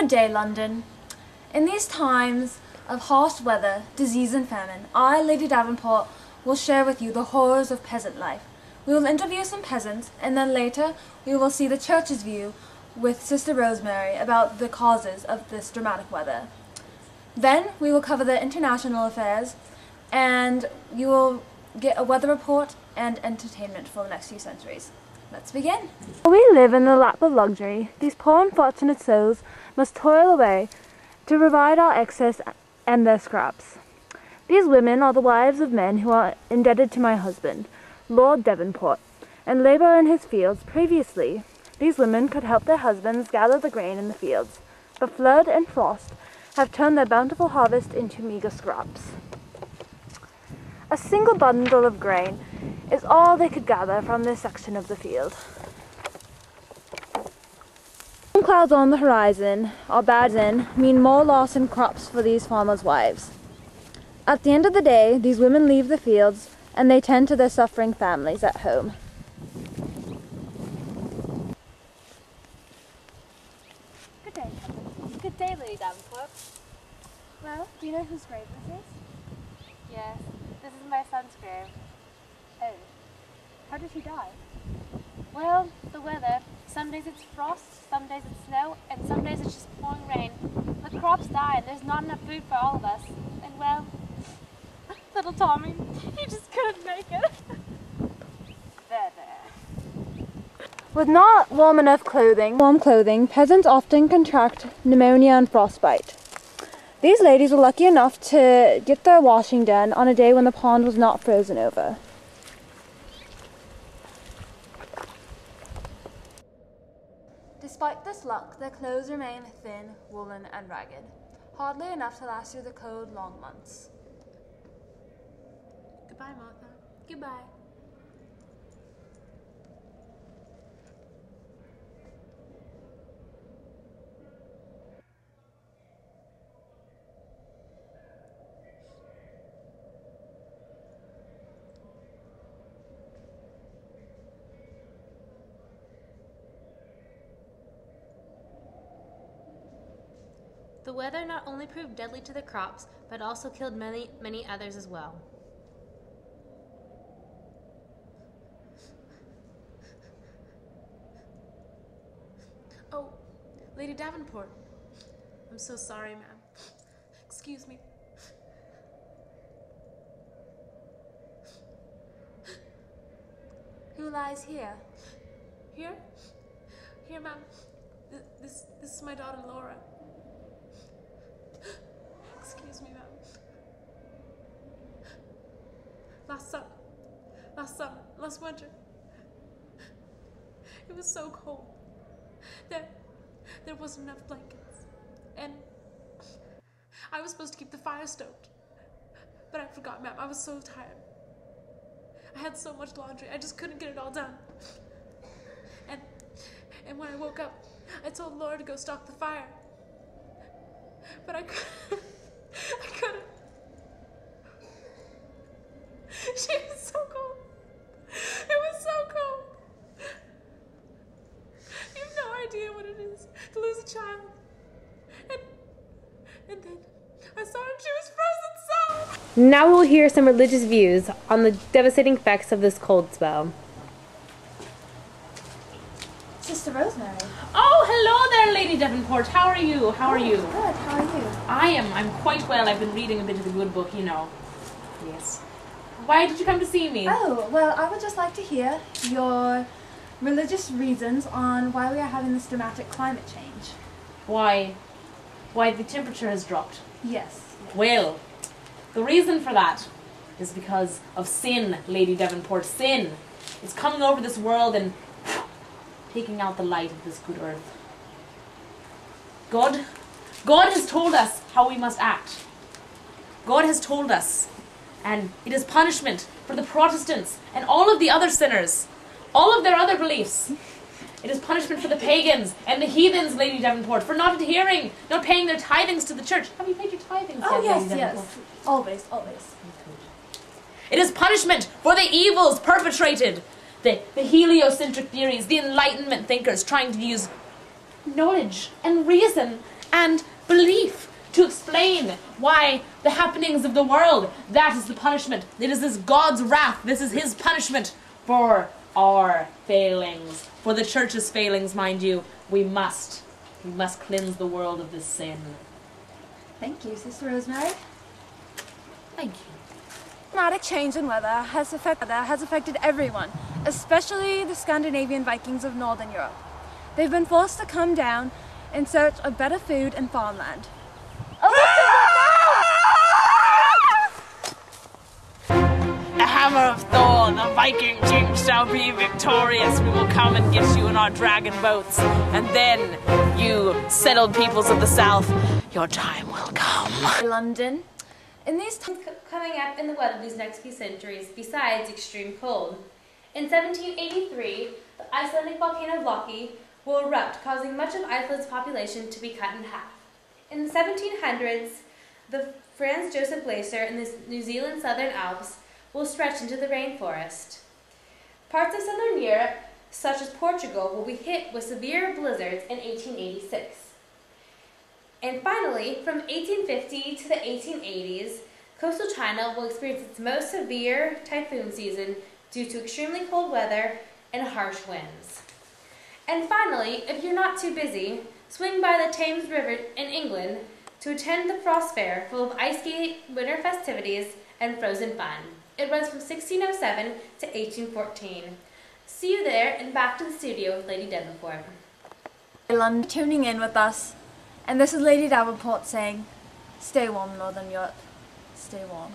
Good day, London. In these times of harsh weather, disease and famine, I, Lady Davenport, will share with you the horrors of peasant life. We will interview some peasants, and then later we will see the church's view with Sister Rosemary about the causes of this dramatic weather. Then we will cover the international affairs, and you will get a weather report and entertainment for the next few centuries. Let's begin. We live in the lap of luxury. These poor unfortunate souls must toil away to provide our excess and their scraps. These women are the wives of men who are indebted to my husband, Lord Devonport, and labour in his fields. Previously, these women could help their husbands gather the grain in the fields, but flood and frost have turned their bountiful harvest into meagre scraps. A single bundle of grain is all they could gather from this section of the field. Storm clouds on the horizon, or bad in, mean more loss in crops for these farmers' wives. At the end of the day, these women leave the fields and they tend to their suffering families at home. Good day, Captain. Good day, Lady Davenport. Well, do you know whose grave this is? Yes, this is my son's grave. Oh, how did he die? Well, the weather. Some days it's frost, some days it's snow, and some days it's just pouring rain. The crops die and there's not enough food for all of us. And well, little Tommy, he just couldn't make it. There. With not warm clothing, peasants often contract pneumonia and frostbite. These ladies were lucky enough to get their washing done on a day when the pond was not frozen over. Despite this luck, their clothes remain thin, woolen, and ragged, hardly enough to last through the cold, long months. Goodbye, Martha. Goodbye. The weather not only proved deadly to the crops, but also killed many others as well. Oh, Lady Davenport. I'm so sorry, ma'am. Excuse me. Who lies here? Here? Here, ma'am. This is my daughter, Laura. Excuse me, ma'am. Last winter, it was so cold that there wasn't enough blankets, and I was supposed to keep the fire stoked, but I forgot, ma'am. I was so tired. I had so much laundry, I just couldn't get it all done. And when I woke up, I told Laura to go stock the fire, but I couldn't. She was so cold. It was so cold. You have no idea what it is to lose a child. And then I saw her and she was frozen solid. Now we'll hear some religious views on the devastating effects of this cold spell. Sister Rosemary. Oh, hello there, Lady Davenport. How are you? How are you? Good, how are you? I'm quite well. I've been reading a bit of the good book, you know. Yes. Why did you come to see me? Oh, well, I would just like to hear your religious reasons on why we are having this dramatic climate change. Why the temperature has dropped. Yes. Well, the reason for that is because of sin, Lady Davenport. Sin. It's coming over this world and taking out the light of this good earth. God has told us how we must act. God has told us. And it is punishment for the Protestants and all of the other sinners, all of their other beliefs. It is punishment for the pagans and the heathens, Lady Davenport, for not adhering, not paying their tithings to the church. Have you paid your tithings Oh, yet, yes, Lady Davenport? yes. Always, always. It is punishment for the evils perpetrated. The heliocentric theories, the Enlightenment thinkers trying to use knowledge and reason and belief to explain why the happenings of the world, that is the punishment. It is this God's wrath. This is his punishment for our failings. For the church's failings, mind you, we must cleanse the world of this sin. Thank you, Sister Rosemary. Thank you. Dramatic change in weather has affected everyone, especially the Scandinavian Vikings of Northern Europe. They've been forced to come down in search of better food and farmland. A hammer of Thor, the Viking king shall be victorious. We will come and get you in our dragon boats. And then, you settled peoples of the south, your time will come. London. In these times Coming up in the world of these next few centuries, besides extreme cold. In 1783, the Icelandic volcano Loki will erupt, causing much of Iceland's population to be cut in half. In the 1700s, the Franz Josef Glacier in the New Zealand Southern Alps will stretch into the rainforest. Parts of southern Europe, such as Portugal, will be hit with severe blizzards in 1886. And finally, from 1850 to the 1880s, coastal China will experience its most severe typhoon season due to extremely cold weather and harsh winds. And finally, if you're not too busy, swing by the Thames River in England to attend the Frost Fair, full of ice skate, winter festivities, and frozen fun. It runs from 1607 to 1814. See you there, and back to the studio with Lady Davenport. London tuning in with us, and this is Lady Davenport saying, stay warm, Northern Europe, stay warm.